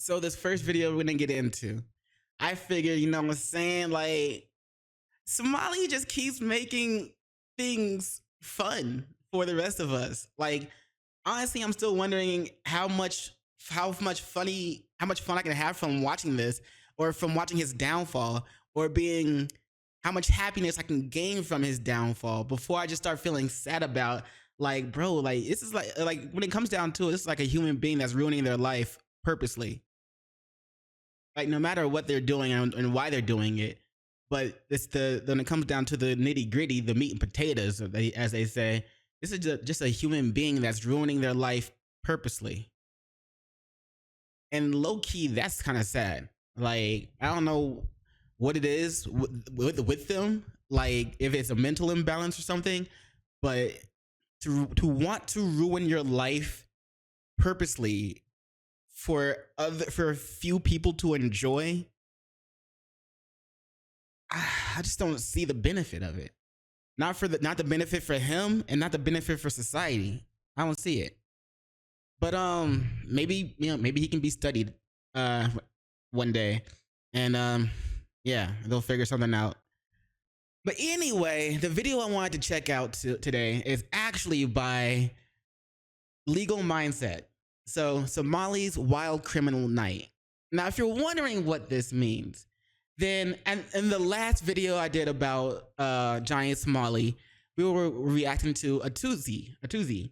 So this first video we're gonna get into, I figured, you know what I'm saying, like Somali just keeps making things fun for the rest of us. Like honestly, I'm still wondering how much fun I can have from watching this, or from watching his downfall, or being how much happiness I can gain from his downfall before I just start feeling sad about, like, bro, like this is like when it comes down to it, this is like a human being that's ruining their life purposely. Like no matter what they're doing and why they're doing it. But it's when it comes down to the nitty gritty, the meat and potatoes, as they say, this is just a human being that's ruining their life purposely. And low key, that's kind of sad. Like I don't know what it is with them, like if it's a mental imbalance or something, but to want to ruin your life purposely for a few people to enjoy, I just don't see the benefit of it. Not the benefit for him, and not the benefit for society. I don't see it. But maybe maybe he can be studied one day, and yeah, they'll figure something out. But anyway, the video I wanted to check out today is actually by Legal Mindset. So Somali's Wild Criminal Night. Now, if you're wondering what this means, then and in the last video I did about Giant Somali, we were reacting to a Tuzi,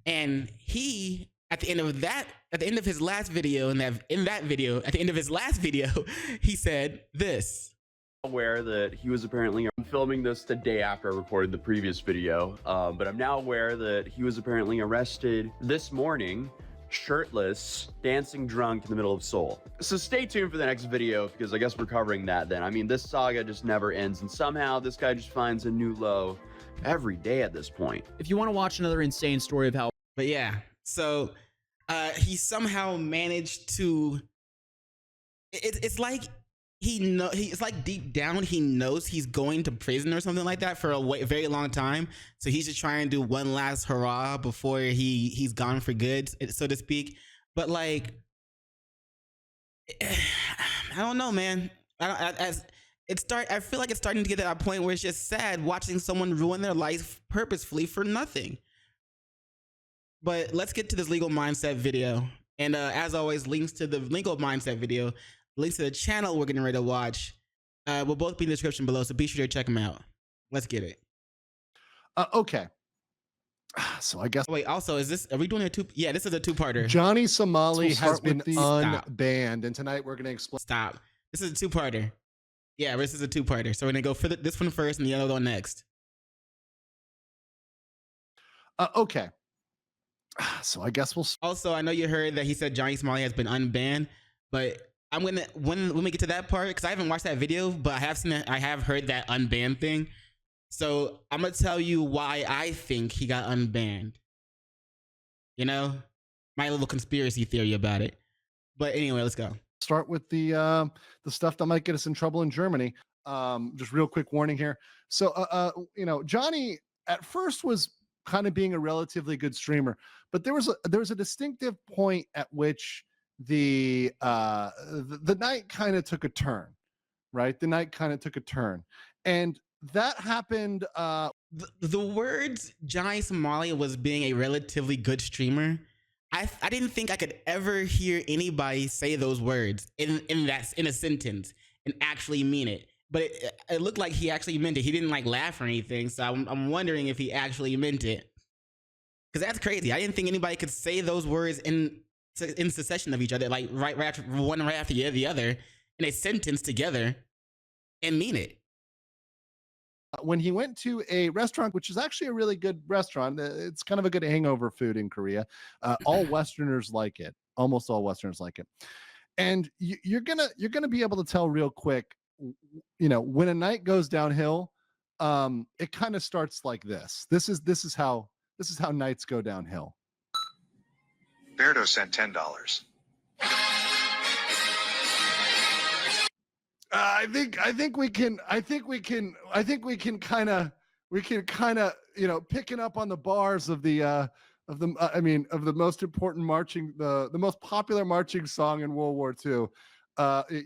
and he at the end of his last video, at the end of his last video, he said this. Aware that he was apparently, I'm filming this the day after I recorded the previous video, but I'm now aware that he was apparently arrested this morning, shirtless, dancing drunk in the middle of Seoul. So stay tuned for the next video, because I guess we're covering that then. I mean, this saga just never ends, and somehow this guy just finds a new low every day at this point. If you want to watch another insane story of how... But yeah, so he somehow managed to... It's like it's like deep down he knows he's going to prison or something like that for a very long time, so he's just trying to do one last hurrah before he's gone for good, so to speak. But like, I don't know, man. I feel like it's starting to get to that point where it's just sad watching someone ruin their life purposefully for nothing. But let's get to this Legal Mindset video, and as always, links to the Legal Mindset video, links to the channel we're getting ready to watch, will both be in the description below, so be sure to check them out. Let's get it. Okay. So I guess... Wait, also, are we doing a two? Yeah, this is a two-parter. Johnny Somali has been unbanned, and tonight we're going to explain... Stop. This is a two-parter. Yeah, this is a two-parter. So we're going to go for this one first and the other one next. Okay. So I guess we'll... Also, I know you heard that he said Johnny Somali has been unbanned, but I'm gonna when we get to that part, because I haven't watched that video, but I have heard that unbanned thing. So I'm gonna tell you why I think he got unbanned. You know, my little conspiracy theory about it. But anyway, let's go. Start with the stuff that might get us in trouble in Germany. Just real quick warning here. So you know, Johnny at first was kind of being a relatively good streamer, but there was a distinctive point at which the night kind of took a turn, right? The night kind of took a turn, and that happened. The words Johnny Somali was being a relatively good streamer, I didn't think I could ever hear anybody say those words in a sentence and actually mean it. But it looked like he actually meant it. He didn't like laugh or anything, so I'm wondering if he actually meant it. Because that's crazy. I didn't think anybody could say those words in succession of each other, like right after the other, in a sentence together, and mean it. When he went to a restaurant, which is actually a really good restaurant, it's kind of a good hangover food in Korea. All Westerners like it. Almost all Westerners like it. And you're gonna be able to tell real quick, you know, when a night goes downhill. It kind of starts like this. This is how nights go downhill. Berto sent $10. I think we can kind of, you know, picking up on the bars of the of the of the most important marching, the most popular marching song in World War II.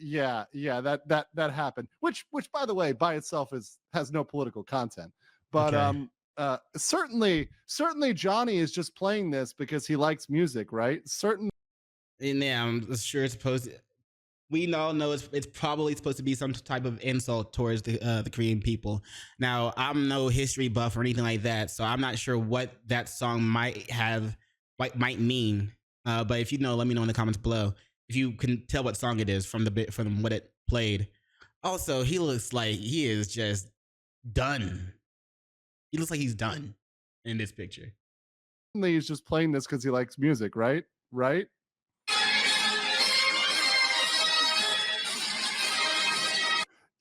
Yeah, that happened. Which by the way, by itself has no political content. But Okay. certainly Johnny is just playing this because he likes music, right? Certainly. And yeah, I'm sure it's supposed to, we all know it's probably supposed to be some type of insult towards the Korean people. Now, I'm no history buff or anything like that, so I'm not sure what that song might mean. But if you know, let me know in the comments below if you can tell what song it is from what it played. Also, he looks like he is just done. He looks like he's done in this picture. He's just playing this because he likes music, right? Right?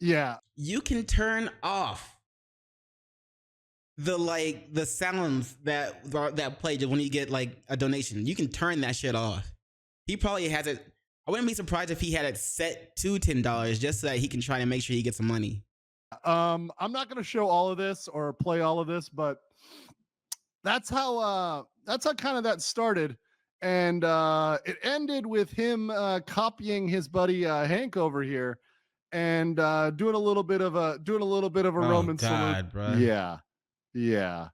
Yeah. You can turn off the sounds that play just when you get like a donation. You can turn that shit off. He probably has it. I wouldn't be surprised if he had it set to $10 just so that he can try to make sure he gets some money. I'm not going to show all of this or play all of this, but that's how kind of that started. And it ended with him copying his buddy Hank over here and doing a little bit of a Roman salute. Bro. Yeah.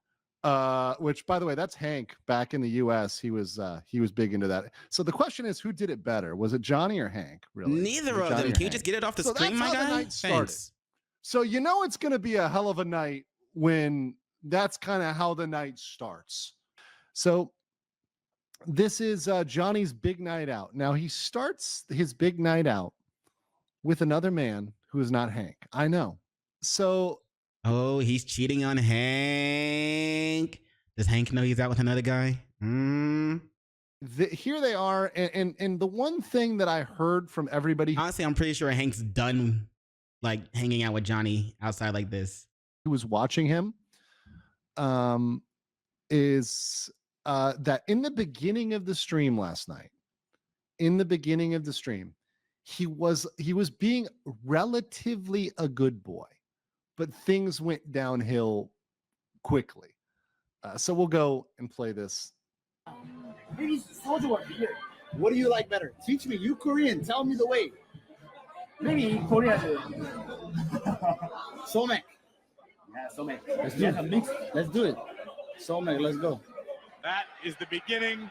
Which by the way, that's Hank back in the US. He was big into that. So the question is, who did it better? Was it Johnny or Hank? Really? Neither of them. Can you just get it off the screen, my guy? The night started. So you know it's going to be a hell of a night when that's kind of how the night starts. So this is Johnny's big night out. Now he starts his big night out with another man who is not Hank. I know. So oh, he's cheating on Hank. Does Hank know he's out with another guy? Here they are, and the one thing that I heard from everybody, honestly, I'm pretty sure Hank's done like hanging out with Johnny outside like this. Who was watching him, is that in the beginning of the stream last night, he was being relatively a good boy, but things went downhill quickly. So we'll go and play this. What do you like better? Teach me. You Korean. Tell me the way. Maybe Korean. Somek. Yeah, Somek. Let's do it. Let's do it. Somek, let's go. That is the beginning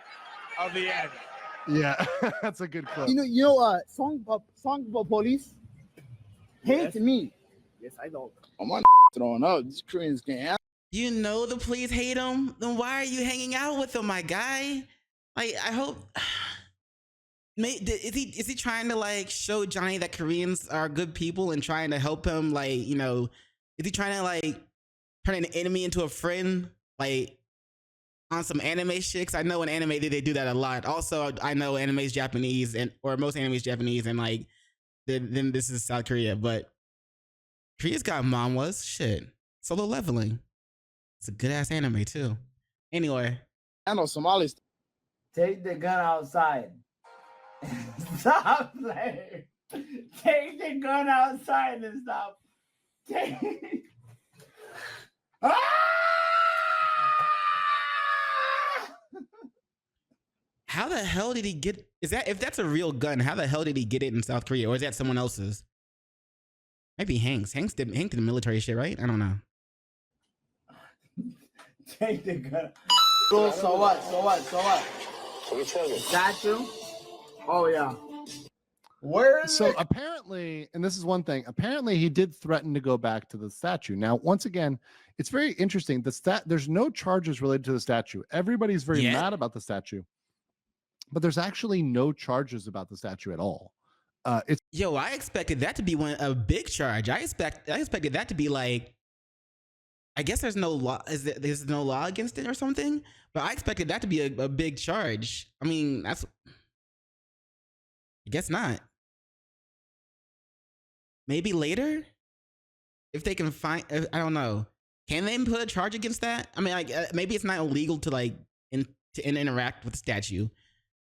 of the end. Yeah, that's a good clip. You know, song police hate me. Yes, I know. I'm on throwing up. These Koreans can't. You know the police hate him. Then why are you hanging out with him, my guy? Like, I hope. Is he trying to like show Johnny that Koreans are good people and trying to help him? Like, is he trying to like turn an enemy into a friend? Like on some anime shit? 'Cause I know in anime they do that a lot. Also, I know anime is Japanese or most anime is Japanese, and like then this is South Korea, but Korea's got manhwas. Shit, Solo Leveling. It's a good ass anime too. Anyway, I know Somali. Take the gun outside. Stop playing. Take the gun outside and stop. Take. Ah! how the hell did he get? If that's a real gun? How the hell did he get it in South Korea, or is that someone else's? Maybe Hank's. Hank did the military shit, right? I don't know. Take the gun. So what? Statue? Oh yeah. Where is So it? apparently, and this is one thing, apparently he did threaten to go back to the statue. Now, once again, it's very interesting. There's no charges related to the statue. Everybody's very mad about the statue, but there's actually no charges about the statue at all. It's Yo, I expected that to be a big charge. I expected that to be like, I guess there's no law. There's no law against it or something? But I expected that to be a big charge. I mean, I guess not. Maybe later, if they can find. I don't know. Can they put a charge against that? I mean, like maybe it's not illegal to like to interact with the statue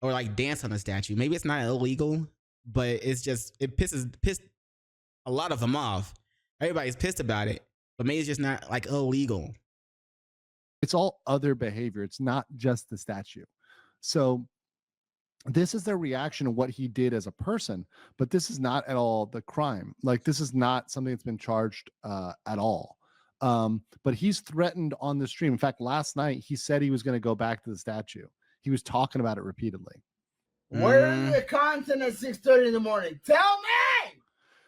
or like dance on the statue. Maybe it's not illegal, but it's just it pissed a lot of them off. Everybody's pissed about it, but maybe it's just not like illegal. It's all other behavior. It's not just the statue. So this is their reaction to what he did as a person, but this is not at all the crime. Like, this is not something that's been charged at all. But he's threatened on the stream. In fact, last night he said he was going to go back to the statue. He was talking about it repeatedly. Where is the content at 6:30 in the morning? Tell me.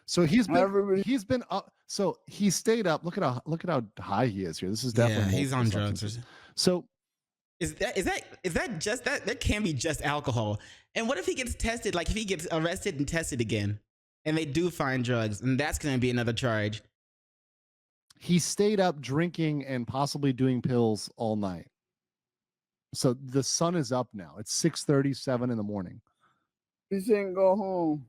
So he's been up. So he stayed up. Look at how high he is here. This is definitely he's on drugs. So is that just that can't be just alcohol. And what if he gets tested? Like if he gets arrested and tested again, and they do find drugs, and that's going to be another charge. He stayed up drinking and possibly doing pills all night. So the sun is up now. It's 6:37 in the morning. He didn't go home.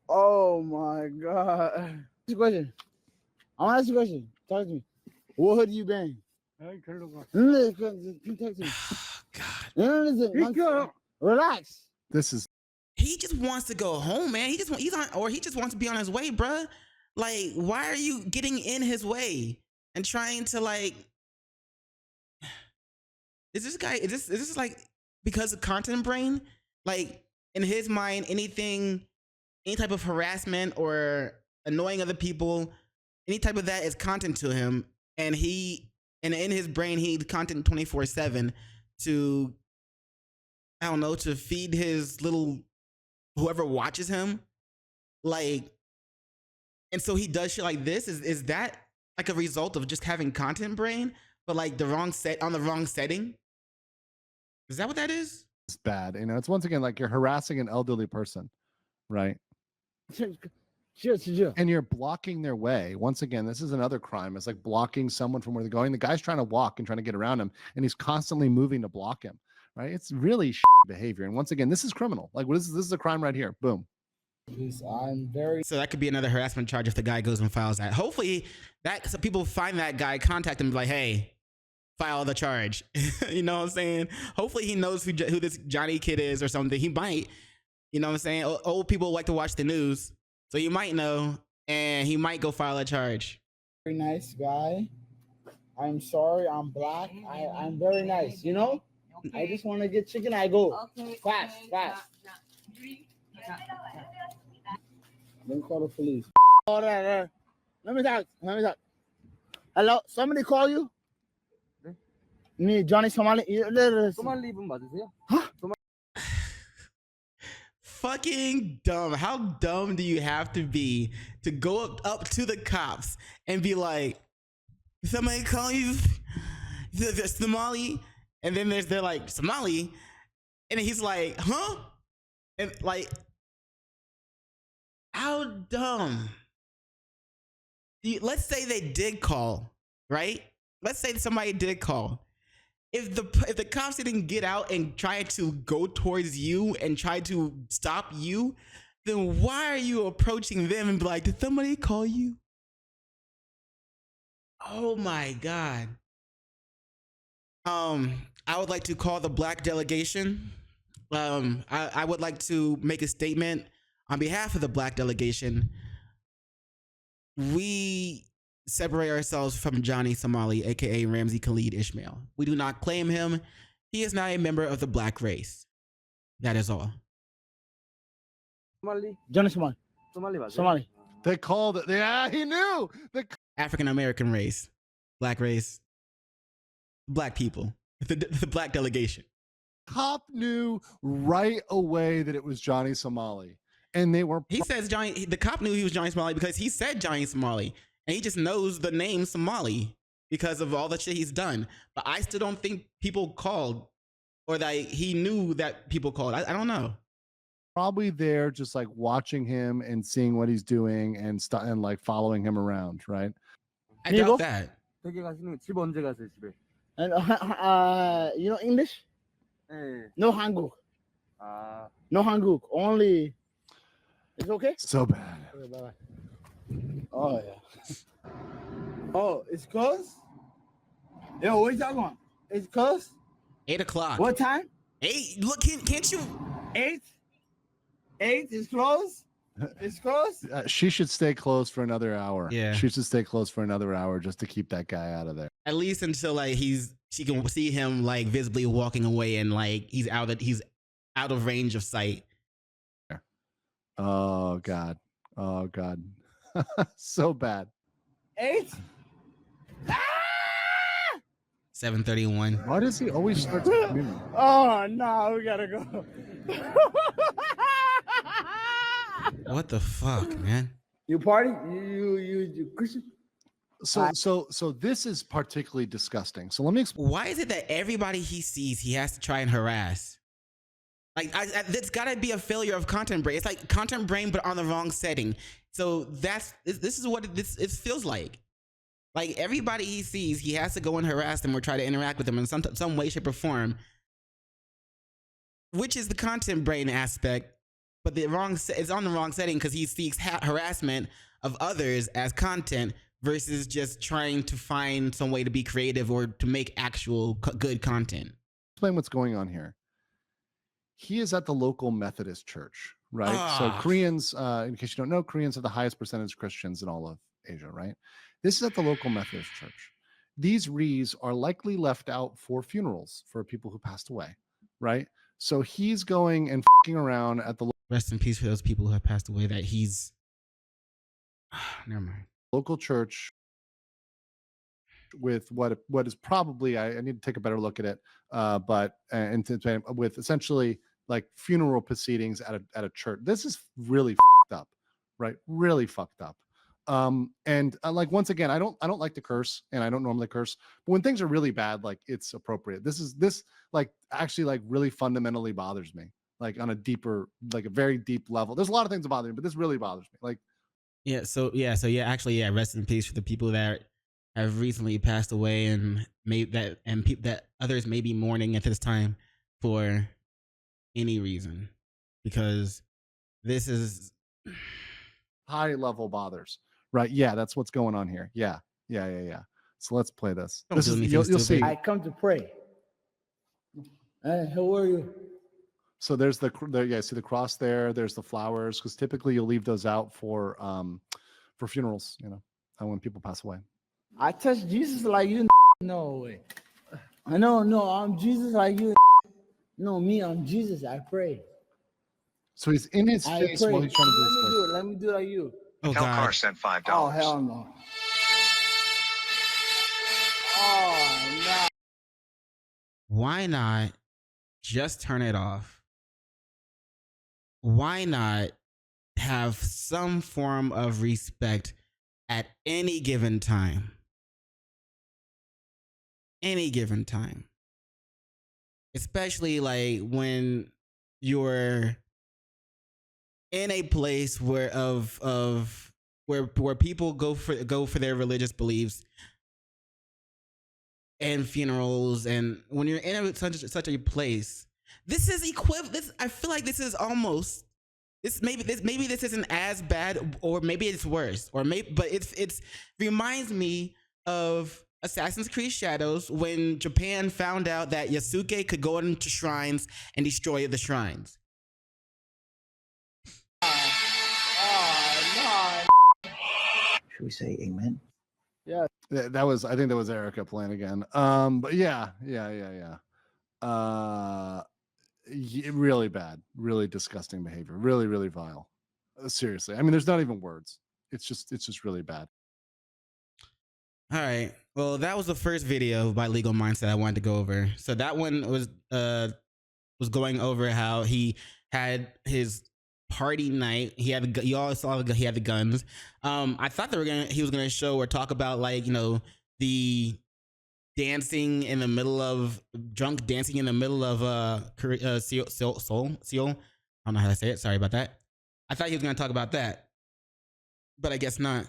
Oh my God. This question. I want to ask you a question. Talk to me. What hood you been? God. Relax. He just wants to go home, man. He just wants to be on his way, bruh. Like, why are you getting in his way and trying to like? Is this like because of content brain? Like in his mind, any type of harassment or annoying other people, any type of that is content to him, and in his brain he's content 24/7 to, I don't know, to feed his little whoever watches him, like, and so he does shit like this. Is that like a result of just having content brain, but like the wrong setting? Is that what that is? It's bad. You know, it's once again like you're harassing an elderly person, right? And you're blocking their way. Once again, this is another crime. It's like blocking someone from where they're going. The guy's trying to walk and trying to get around him, and he's constantly moving to block him, right? It's really behavior. And once again, this is criminal. Like, this is a crime right here. Boom. So that could be another harassment charge if the guy goes and files that. Hopefully so people find that guy, contact him, and be like, hey, file the charge. You know what I'm saying? Hopefully he knows who this Johnny kid is or something. He might, you know what I'm saying? Old people like to watch the news, so you might know, and he might go file a charge. Very nice guy. I'm sorry, I'm black. I'm very nice, you know? I just want to get chicken. I go fast. Don't call the police. All right. Let me talk. Hello, somebody call you? Me, Johnny Somali. Huh? Fucking dumb. How dumb do you have to be to go up to the cops and be like, somebody call you the Somali? And then they're like, Somali? And he's like, huh? And like, how dumb? Let's say they did call, right? Let's say somebody did call. If the cops didn't get out and try to go towards you and try to stop you, then why are you approaching them and be like, did somebody call you? Oh my God. I would like to call the black delegation. I would like to make a statement on behalf of the black delegation. We separate ourselves from Johnny Somali, aka Ramsey Khalid Ishmael. We do not claim him. He is not a member of the black race. That is all. Johnny Somali. They called it. Yeah, he knew. The African American race, black people, the black delegation. Cop knew right away that it was Johnny Somali, and they were. He says Johnny. The cop knew he was Johnny Somali because he said Johnny Somali. And he just knows the name Somali because of all the shit he's done. But I still don't think people called, or that he knew that people called. I don't know. Probably there just like watching him and seeing what he's doing and like following him around, right? I doubt that. And you know English? No Hanguk. No Hanguk. Only. It's okay? So bad. Okay, bye-bye. Oh yeah. Oh, it's close? Yo, what you talking about? It's close? 8 o'clock. What time? 8? Look, can't you? 8? 8 is close? It's close. She should stay closed for another hour. Yeah. She should stay closed for another hour just to keep that guy out of there. At least until like she can see him like visibly walking away and like he's out of range of sight. Oh God. Oh God. So bad. 8. 7:31. Why does he always start screaming? Oh no, we gotta go. What the fuck, man? You party? You Christian? So this is particularly disgusting. So let me explain. Why is it that everybody he sees he has to try and harass? Like, it's gotta be a failure of content brain. It's like content brain, but on the wrong setting. So this is what it feels like. Like everybody he sees, he has to go and harass them or try to interact with them in some way, shape, or form. Which is the content brain aspect, but it's on the wrong setting because he seeks harassment of others as content versus just trying to find some way to be creative or to make actual good content. Explain what's going on here. He is at the local Methodist church, right? So Koreans, in case you don't know, Koreans are the highest percentage of Christians in all of Asia, right? This is at the local Methodist church. These wreaths are likely left out for funerals for people who passed away, right? So he's going and fucking around at the Rest in peace for those people who have passed away that he's... Never mind. Local church with what is probably, I need to take a better look at it, but with essentially like funeral proceedings at a church. This is really fucked up, right? Really fucked up. And like, once again, I don't like to curse, and I don't normally curse, but when things are really bad, like, it's appropriate. This like actually like really fundamentally bothers me, like on a deeper, like a very deep level. There's a lot of things that bother me, but this really bothers me. Like, rest in peace for the people that have recently passed away and that others may be mourning at this time for any reason, because this is high level bothers, right? Yeah, that's what's going on here. Yeah. So let's play this. This is you'll see. I come to pray. How are you? So there's see the cross there. There's the flowers, because typically you'll leave those out for funerals, when people pass away. I touch Jesus like you. No way. I know. No, I'm Jesus like you. No, me, I'm Jesus. I pray. So he's in his face while he's trying to do this. Let me do it like you. Oh, Hellcar God. sent $5. Oh, hell no. Oh, no. Why not just turn it off? Why not have some form of respect at any given time? Any given time. Especially like when you're in a place where people go for their religious beliefs and funerals, and when you're in such a place, this is equivalent. I feel like this is almost maybe this isn't as bad, or maybe it's worse, but it's reminds me of Assassin's Creed Shadows, when Japan found out that Yasuke could go into shrines and destroy the shrines. Should we say amen? Yeah. I think that was Erica playing again. But yeah. Really bad, really disgusting behavior, really, really vile. Seriously. I mean, there's not even words. It's just really bad. All right. Well, that was the first video by Legal Mindset I wanted to go over. So that one was going over how he had his party night. You all saw he had the guns. I thought he was gonna show or talk about, like, the dancing in the middle of drunk dancing in the middle of Seoul. I don't know how to say it. Sorry about that. I thought he was gonna talk about that, but I guess not.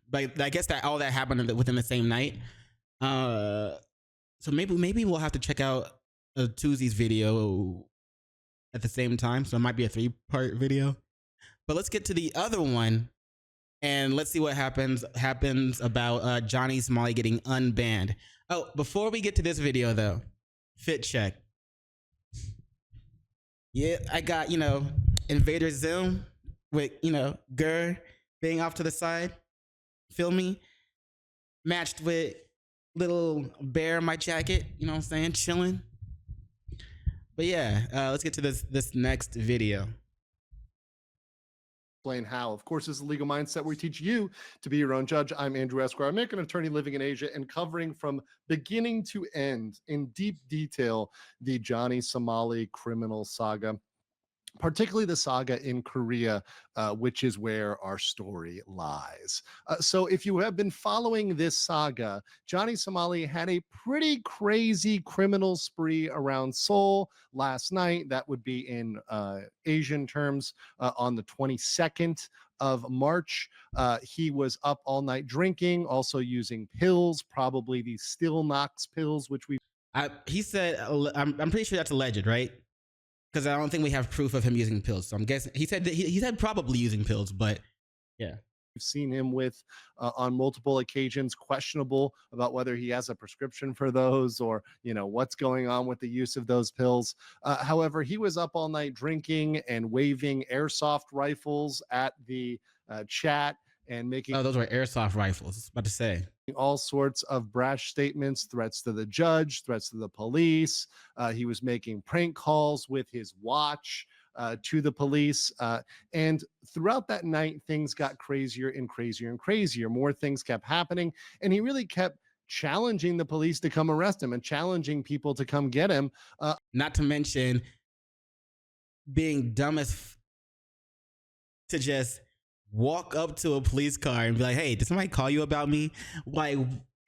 But I guess that all that happened within the same night. So maybe we'll have to check out Tuesday's video at the same time. So it might be a 3-part video. But let's get to the other one, and let's see what happens about Johnny Somali getting unbanned. Oh, before we get to this video though, fit check. Yeah, I got Invader Zim with, Gurr being off to the side. Feel me? Matched with little bear in my jacket, you know what I'm saying? Chilling. But yeah, let's get to this next video. Explain how. Of course, this is a legal mindset where we teach you to be your own judge. I'm Andrew Esquire, American attorney living in Asia and covering from beginning to end in deep detail the Johnny Somali criminal saga, particularly the saga in Korea, which is where our story lies. So if you have been following this saga, Johnny Somali had a pretty crazy criminal spree around Seoul last night. That would be in Asian terms on the 22nd of March. He was up all night drinking, also using pills, probably these Still Knox pills, which He said, I'm pretty sure that's alleged, right? Because I don't think we have proof of him using pills. So I'm guessing he said probably using pills, but yeah. We've seen him with on multiple occasions, questionable about whether he has a prescription for those or, what's going on with the use of those pills. However, he was up all night drinking and waving airsoft rifles at the chat and making those were airsoft rifles. I was about to say all sorts of brash statements, threats to the judge, threats to the police. He was making prank calls with his watch to the police. And throughout that night, things got crazier and crazier and crazier. More things kept happening. And he really kept challenging the police to come arrest him and challenging people to come get him. Not to mention being dumb as to just walk up to a police car and be like, hey, did somebody call you about me? Like,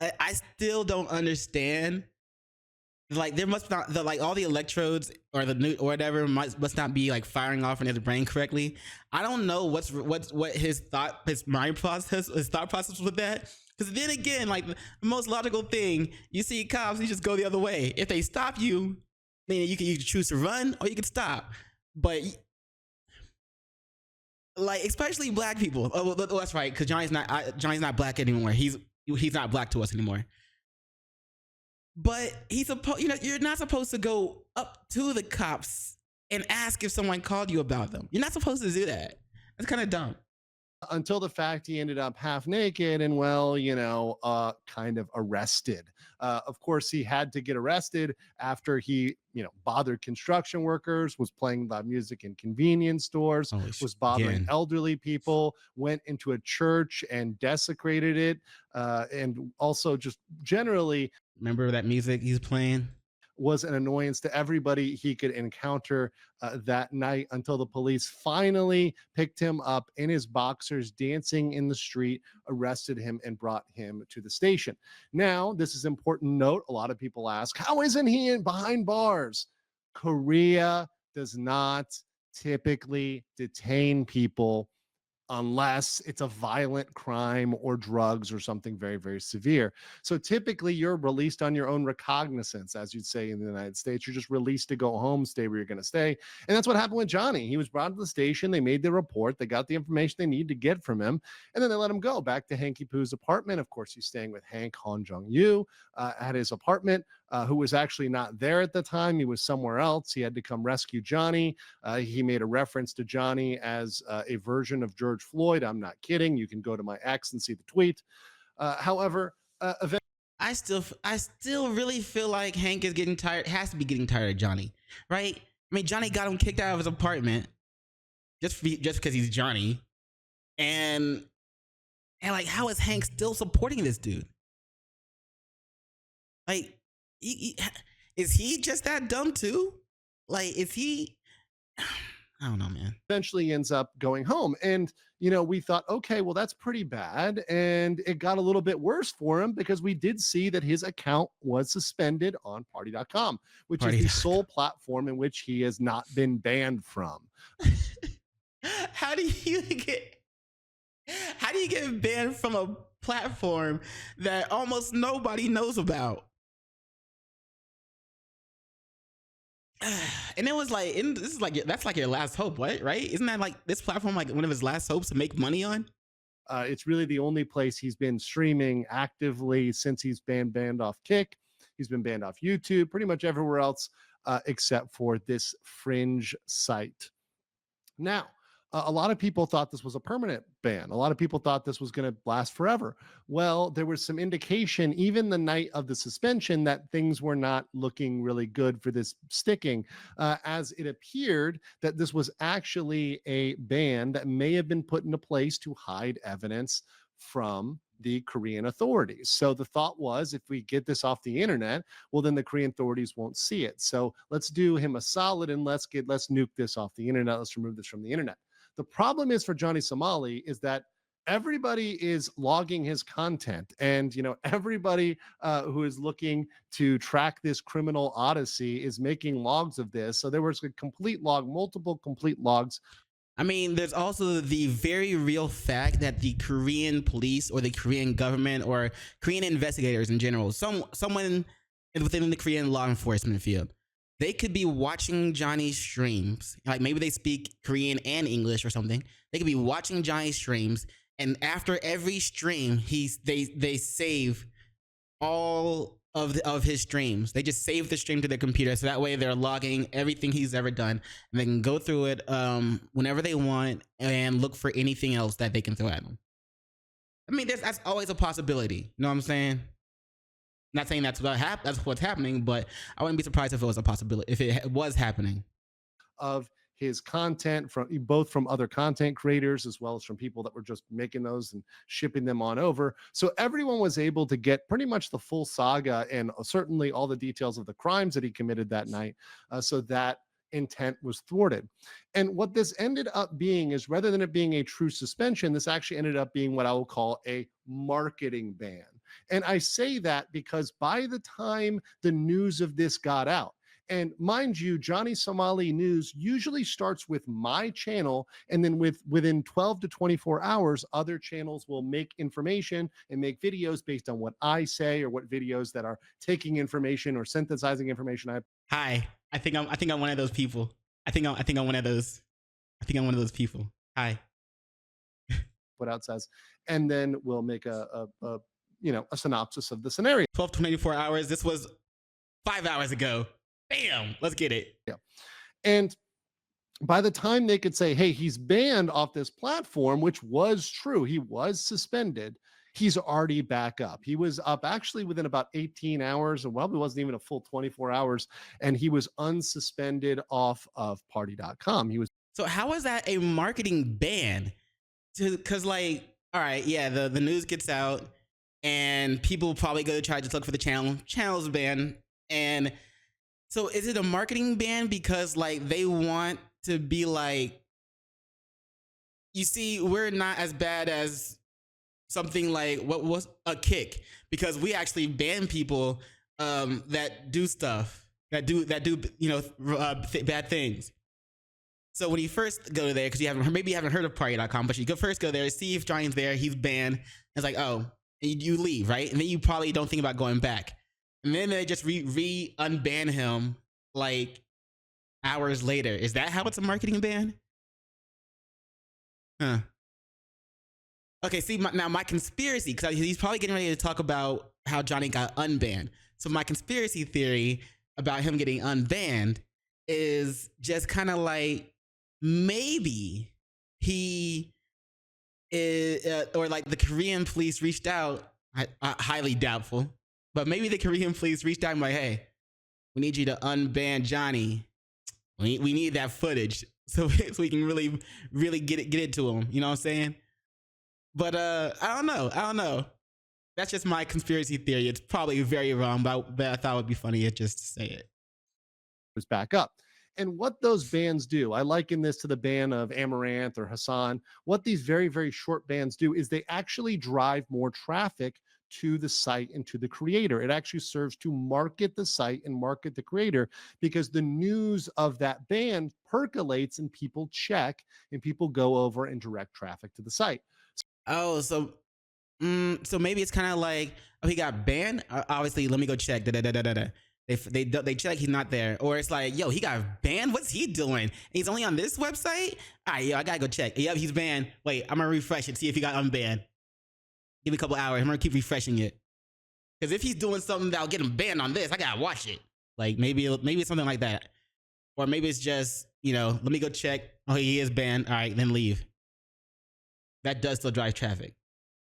I still don't understand. Like, there must not, all the electrodes or the new or whatever must not be like firing off in his brain correctly. I don't know what his thought process was with that. Because then again, like, the most logical thing, you see cops, you just go the other way. If they stop you, then you can choose to run or you can stop. But like, especially black people. Oh, that's right, because Johnny's not black anymore. He's not black to us anymore. But you're not supposed to go up to the cops and ask if someone called you about them. You're not supposed to do that. That's kind of dumb. Until the fact he ended up half naked and kind of arrested. Of course, he had to get arrested after he, bothered construction workers, was playing loud music in convenience stores, was bothering elderly people, went into a church and desecrated it, and also just generally. Remember that music he's playing? Was an annoyance to everybody he could encounter that night until the police finally picked him up in his boxers, dancing in the street, arrested him, and brought him to the station. Now, this is important note. A lot of people ask, how isn't he behind bars? Korea does not typically detain people unless it's a violent crime or drugs or something very, very severe. So typically you're released on your own recognizance, as you'd say in the United States. You're just released to go home, stay where you're going to stay. And that's what happened with Johnny. He was brought to the station. They made the report. They got the information they needed to get from him. And then they let him go back to Hanky Poo's apartment. Of course, he's staying with Hank Han Jung-yu at his apartment, who was actually not there at the time. He was somewhere else. He had to come rescue Johnny. He made a reference to Johnny as a version of George Floyd. I'm not kidding. You can go to my X and see the tweet. However, eventually, I still really feel like Hank is getting tired, has to be getting tired of Johnny, right? I mean, Johnny got him kicked out of his apartment just because he's Johnny. And like, how is Hank still supporting this dude? Like, is he just that dumb too? Like, is he? I don't know, man. Eventually ends up going home. And, we thought, okay, well, that's pretty bad. And it got a little bit worse for him because we did see that his account was suspended on party.com, which is the sole platform in which he has not been banned from. How do you get banned from a platform that almost nobody knows about? And it was like, that's like your last hope, right? Isn't that like this platform like one of his last hopes to make money on? It's really the only place he's been streaming actively since he's been banned off Kick. He's been banned off YouTube, pretty much everywhere else except for this fringe site. Now, a lot of people thought this was a permanent ban. A lot of people thought this was going to last forever. Well, there was some indication, even the night of the suspension, that things were not looking really good for this sticking, as it appeared that this was actually a ban that may have been put into place to hide evidence from the Korean authorities. So the thought was, if we get this off the internet, well, then the Korean authorities won't see it. So let's do him a solid and let's nuke this off the internet. Let's remove this from the internet. The problem is for Johnny Somali is that everybody is logging his content, and everybody who is looking to track this criminal odyssey is making logs of this. So there was a complete log, multiple complete logs. I mean, there's also the very real fact that the Korean police or the Korean government or Korean investigators in general, someone within the Korean law enforcement field, they could be watching Johnny's streams. Like maybe they speak Korean and English or something. They could be watching Johnny's streams, and after every stream, they save all of his streams. They just save the stream to their computer, so that way they're logging everything he's ever done, and they can go through it whenever they want and look for anything else that they can throw at them. I mean, that's always a possibility. You know what I'm saying? Not saying that's what's happening, but I wouldn't be surprised if it was a possibility, if it was happening. Of his content both from other content creators as well as from people that were just making those and shipping them on over. So everyone was able to get pretty much the full saga and certainly all the details of the crimes that he committed that night. So that intent was thwarted. And what this ended up being is, rather than it being a true suspension, this actually ended up being what I will call a marketing ban. And I say that because by the time the news of this got out, and mind you, Johnny Somali News usually starts with my channel, and then within 12 to 24 hours, other channels will make information and make videos based on what I say or what videos that are taking information or synthesizing information. Hi, I think I'm one of those people. I think I'm one of those people. Hi. Put out says, and then we'll make a synopsis of the scenario. 12 to 24 hours. This was 5 hours ago. Bam, let's get it. Yeah. And by the time they could say, hey, he's banned off this platform, which was true, he was suspended, he's already back up. He was up actually within about 18 hours, or probably wasn't even a full 24 hours, and he was unsuspended off of party.com. So how is that a marketing ban? Because all right, yeah, the news gets out and people probably go to try to look for the channel's banned. And so is it a marketing ban because they want to be like, you see, we're not as bad as something like what was a Kick, because we actually ban people that do stuff, that do bad things. So when you first go there, because you haven't heard of party.com, but you first go there, see if Johnny's there, he's banned. It's like, oh, and you leave, right? And then you probably don't think about going back. And then they just unban him hours later. Is that how it's a marketing ban? Huh. Okay, see, my conspiracy, because he's probably getting ready to talk about how Johnny got unbanned. So my conspiracy theory about him getting unbanned is just kind of maybe he is, or the Korean police reached out, highly doubtful, but maybe the Korean police reached out and hey, we need you to unban Johnny. We need that footage so we can really get it to him. You know what I'm saying? But I don't know. That's just my conspiracy theory. It's probably very wrong, but I thought it would be funny just to say it. Was back up. And what those bans do, I liken this to the ban of Amaranth or Hassan. What these very, very short bans do is they actually drive more traffic to the site and to the creator. It actually serves to market the site and market the creator, because the news of that ban percolates and people check and people go over and direct traffic to the site. Oh, so maybe it's kind of like, oh, he got banned. Obviously, let me go check. They check, he's not there, or it's like, yo, he got banned. What's he doing? He's only on this website. All right, yo, I gotta go check. Yep, he's banned. Wait, I'm gonna refresh it, see if he got unbanned. Give me a couple hours. I'm gonna keep refreshing it, because if he's doing something that'll get him banned on this, I gotta watch it. Maybe it's something like that, or maybe it's just let me go check. Oh, he is banned. All right, then leave. That does still drive traffic.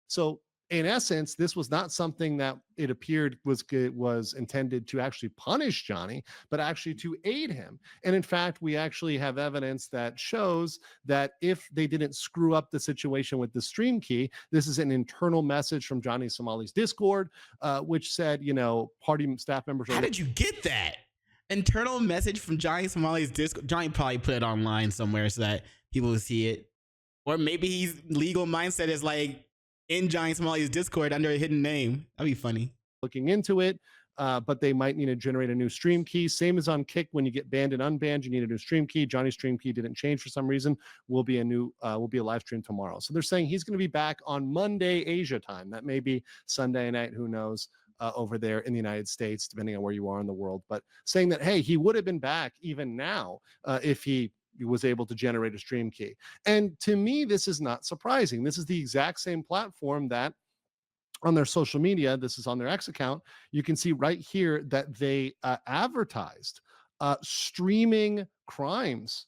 So in essence, this was not something that it appeared was intended to actually punish Johnny, but actually to aid him. And in fact, we actually have evidence that shows that if they didn't screw up the situation with the stream key, this is an internal message from Johnny Somali's Discord, which said, party staff members are. How did you get that? Internal message from Johnny Somali's Discord. Johnny probably put it online somewhere so that people will see it. Or maybe his legal mindset is like in Johnny Somali's Discord under a hidden name. That'd be funny. Looking into it, but they might need to generate a new stream key. Same as on Kick, when you get banned and unbanned, you need a new stream key. Johnny's stream key didn't change for some reason. Will be a live stream tomorrow. So they're saying he's going to be back on Monday Asia time. That may be Sunday night. Who knows? Over there in the United States, depending on where you are in the world. But saying that, hey, he would have been back even now if he was able to generate a stream key. And to me, this is not surprising. This is the exact same platform that on their social media, this is on their X account, you can see right here that they advertised streaming crimes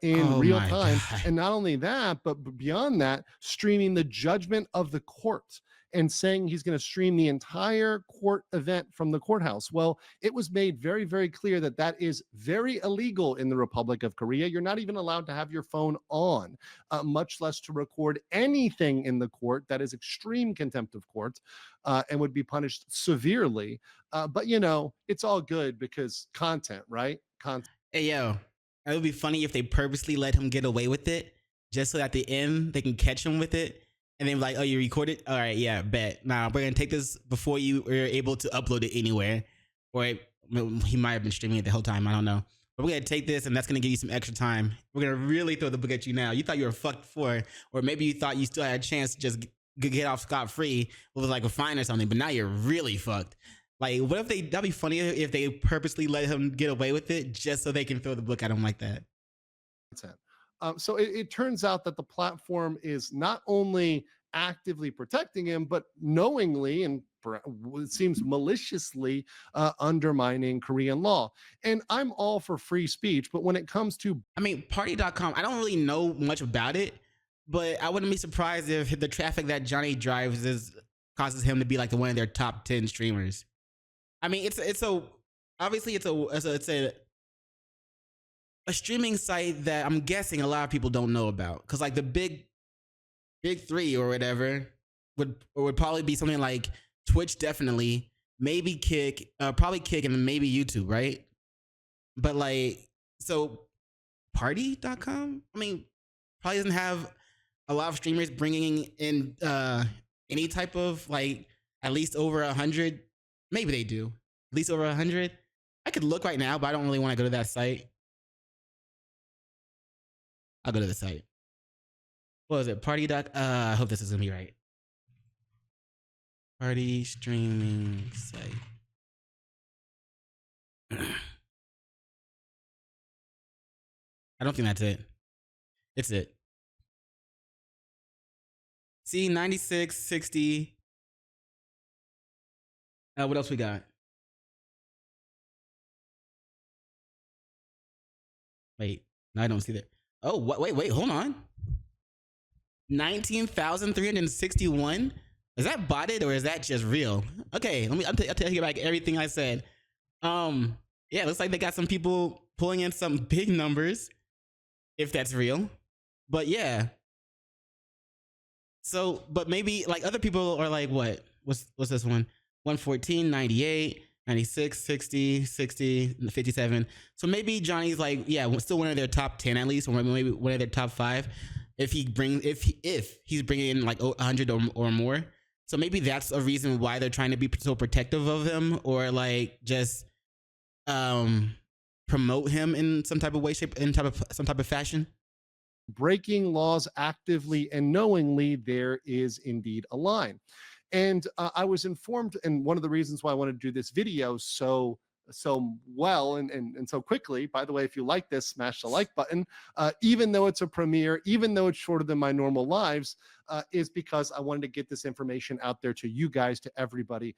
in real time. God. And not only that, but beyond that, streaming the judgment of the court and saying he's going to stream the entire court event from the courthouse. Well, it was made very, very clear that that is very illegal in the Republic of Korea. You're not even allowed to have your phone on, much less to record anything in the court. That is extreme contempt of court and would be punished severely. But, it's all good because content, right? Content. Hey, yo, it would be funny if they purposely let him get away with it just so at the end they can catch him with it. And then like, oh, you recorded? All right, yeah, bet. Now we're gonna take this before you were able to upload it anywhere, or he might have been streaming it the whole time. I don't know. But we're gonna take this, and that's gonna give you some extra time. We're gonna really throw the book at you now. You thought you were fucked before, or maybe you thought you still had a chance to just get off scot free with like a fine or something. But now you're really fucked. Like, what if that'd be funny if they purposely let him get away with it just so they can throw the book at him like that. So it turns out that the platform is not only actively protecting him, but knowingly and it seems maliciously undermining Korean law. And I'm all for free speech, but when it comes to, party.com, I don't really know much about it, but I wouldn't be surprised if the traffic that Johnny drives causes him to be like one of their top 10 streamers. It's a streaming site that I'm guessing a lot of people don't know about, because like the big three or whatever would probably be something like Twitch, definitely, maybe Kick, probably Kick, and then maybe YouTube, right? But like, so party.com, probably doesn't have a lot of streamers bringing in any type of like at least over 100. Maybe they do at least over 100. I could look right now, but I don't really want to go to that site. I'll go to the site. What was it? Party. I hope this is gonna be right. Party streaming site. I don't think that's it. It's it. See, 96, 60. What else we got? Wait, no, I don't see that. Oh, wait, hold on. 19,361. Is that botted or is that just real? Okay, I'll tell you like everything I said. Yeah, looks like they got some people pulling in some big numbers, if that's real. But yeah. So, but maybe like other people are like, what? What's this one? 114, 98, 96, 60, 60, 57. So maybe Johnny's like, yeah, still one of their top 10 at least, or maybe one of their top 5. If he's bringing in like 100 or more. So maybe that's a reason why they're trying to be so protective of him, or like just promote him in some type of way, shape, in some type of fashion. Breaking laws actively and knowingly, there is indeed a line. And I was informed, and one of the reasons why I wanted to do this video so well and so quickly, by the way, if you like this, smash the like button. Even though it's a premiere, even though it's shorter than my normal lives, is because I wanted to get this information out there to you guys, to everybody,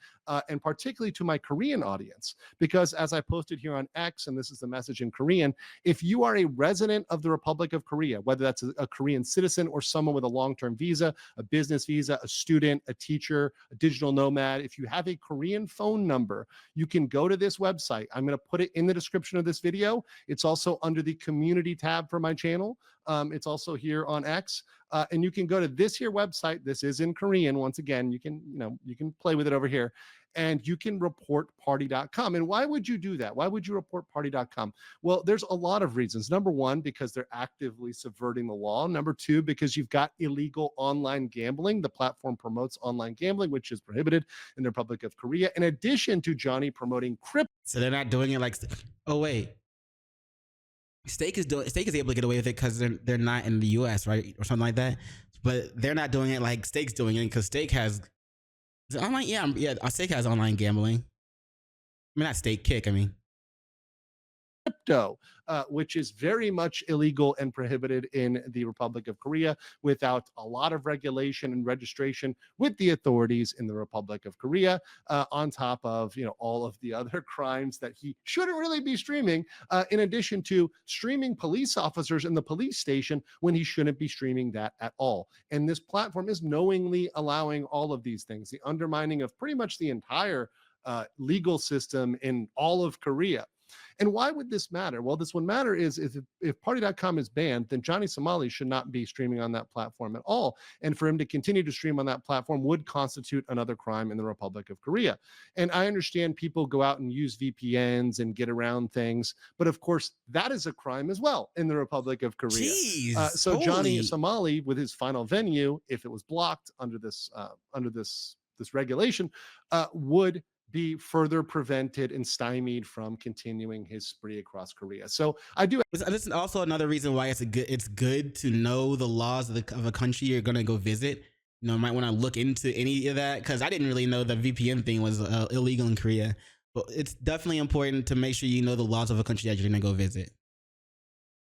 and particularly to my Korean audience. Because as I posted here on X, and this is the message in Korean, if you are a resident of the Republic of Korea, whether that's a Korean citizen or someone with a long-term visa, a business visa, a student, a teacher, a digital nomad, if you have a Korean phone number, you can go to this website. I'm going to put it in the description of this video. It's also under the community tab for my channel. It's also here on X. And you can go to this here website. This is in Korean. Once again, you can play with it over here, and you can report party.com. And why would you do that? Why would you report party.com? Well, there's a lot of reasons. Number one, because they're actively subverting the law. Number two, because you've got illegal online gambling. The platform promotes online gambling, which is prohibited in the Republic of Korea. In addition to Johnny promoting crypto. So they're not doing it like, oh wait, Steak is able to get away with it because they're not in the U.S., right, or something like that. But they're not doing it like Steak's doing it, because Steak has online. Yeah, Steak has online gambling. I mean, not Steak, Kick. I mean, crypto, which is very much illegal and prohibited in the Republic of Korea, without a lot of regulation and registration with the authorities in the Republic of Korea, on top of all of the other crimes that he shouldn't really be streaming, in addition to streaming police officers in the police station when he shouldn't be streaming that at all. And this platform is knowingly allowing all of these things, the undermining of pretty much the entire legal system in all of Korea. And why would this matter? Well, this would matter is if party.com is banned, then Johnny Somali should not be streaming on that platform at all. And for him to continue to stream on that platform would constitute another crime in the Republic of Korea. And I understand people go out and use VPNs and get around things, but of course that is a crime as well in the Republic of Korea. Jeez, So Johnny Somali, with his final venue, if it was blocked under this regulation, would be further prevented and stymied from continuing his spree across Korea. So I do. This is also another reason why it's good to know the laws of a country you're gonna go visit. Might want to look into any of that, because I didn't really know the VPN thing was illegal in Korea. But it's definitely important to make sure you know the laws of a country that you're gonna go visit.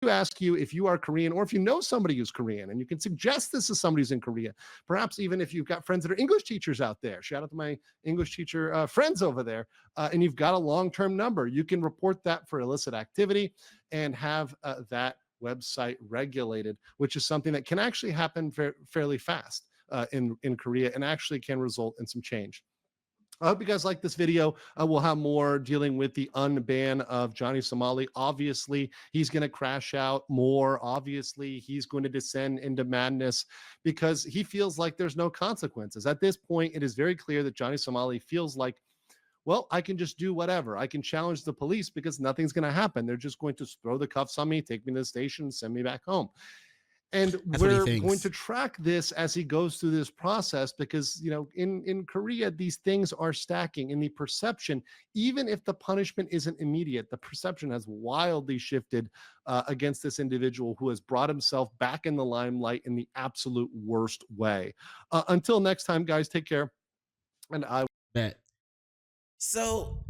Ask you if you are Korean, or if you know somebody who's Korean, and you can suggest this to somebody who's in Korea. Perhaps even if you've got friends that are English teachers out there. Shout out to my English teacher friends over there. And you've got a long-term number. You can report that for illicit activity and have that website regulated, which is something that can actually happen fairly fast in Korea, and actually can result in some change. I hope you guys like this video. We'll have more dealing with the unban of Johnny Somali. Obviously, he's going to crash out more. Obviously, he's going to descend into madness because he feels like there's no consequences. At this point, it is very clear that Johnny Somali feels like, well, I can just do whatever. I can challenge the police because nothing's going to happen. They're just going to throw the cuffs on me, take me to the station, and send me back home. And we're going to track this as he goes through this process, because, in Korea, these things are stacking in the perception. Even if the punishment isn't immediate, the perception has wildly shifted against this individual who has brought himself back in the limelight in the absolute worst way. Until next time, guys, take care. And I bet. So,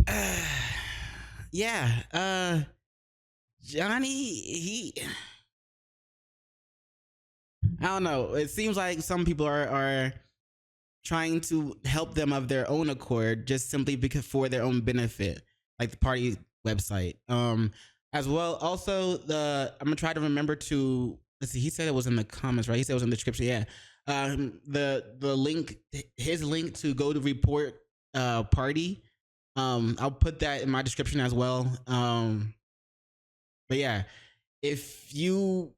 yeah, Johnny, I don't know. It seems like some people are trying to help them of their own accord, just simply because for their own benefit, like the party website. As well. Also, I'm gonna try to remember to let's see. He said it was in the comments, right? He said it was in the description. Yeah. The link, his link to go to report party. I'll put that in my description as well. But yeah, if you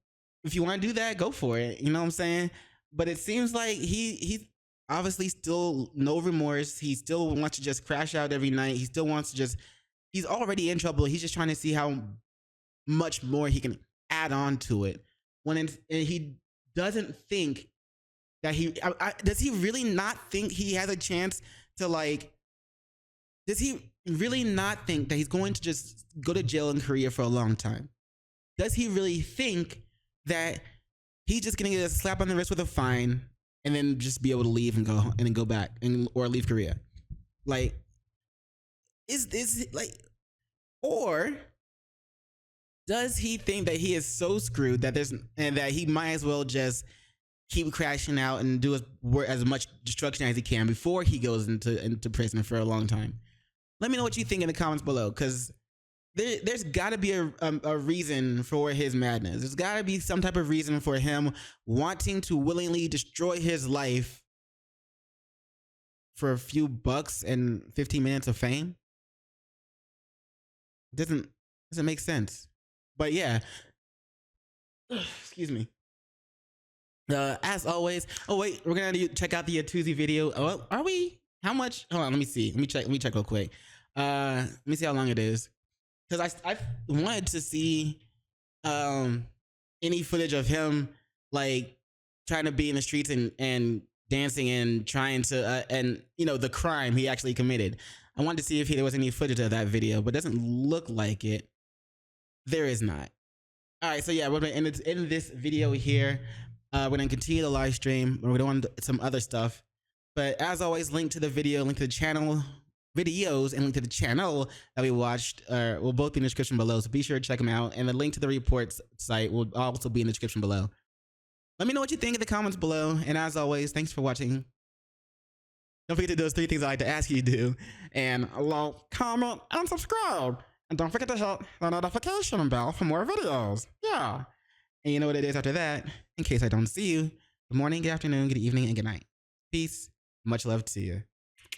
want to do that, go for it. You know what I'm saying? But it seems like he obviously still no remorse. He still wants to just crash out every night. He still wants to he's already in trouble. He's just trying to see how much more he can add on to it. And he doesn't think that does he really not think he has a chance to does he really not think that he's going to just go to jail in Korea for a long time? Does he really think that he's just gonna get a slap on the wrist with a fine and then just be able to leave and go back or leave Korea? Or does he think that he is so screwed that that he might as well just keep crashing out and do as much destruction as he can before he goes into prison for a long time. Let me know what you think in the comments below, because there's got to be a reason for his madness. There's got to be some type of reason for him wanting to willingly destroy his life for a few bucks and 15 minutes of fame. Doesn't make sense. But yeah, excuse me. As always, oh wait, we're gonna check out the Tuesday video. Oh, are we? How much? Hold on, let me see. Let me check real quick. Let me see how long it is, because I wanted to see any footage of him like trying to be in the streets and dancing and trying to and the crime he actually committed. I wanted to see if there was any footage of that video, but it doesn't look like it. There is not. All right, so yeah, we're gonna end this video here. We're gonna continue the live stream. We're going to some other stuff, but as always, link to the video, link to the channel videos, and link to the channel that we watched will both be in the description below. So be sure to check them out, and the link to the reports site will also be in the description below. Let me know what you think in the comments below, and as always, thanks for watching. Don't forget to do those 3 things I like to ask you to do, and like, comment, and subscribe. And don't forget to hit the notification bell for more videos. Yeah. And you know what it is after that, in case I don't see you. Good morning, good afternoon, good evening, and good night. Peace. Much love to you.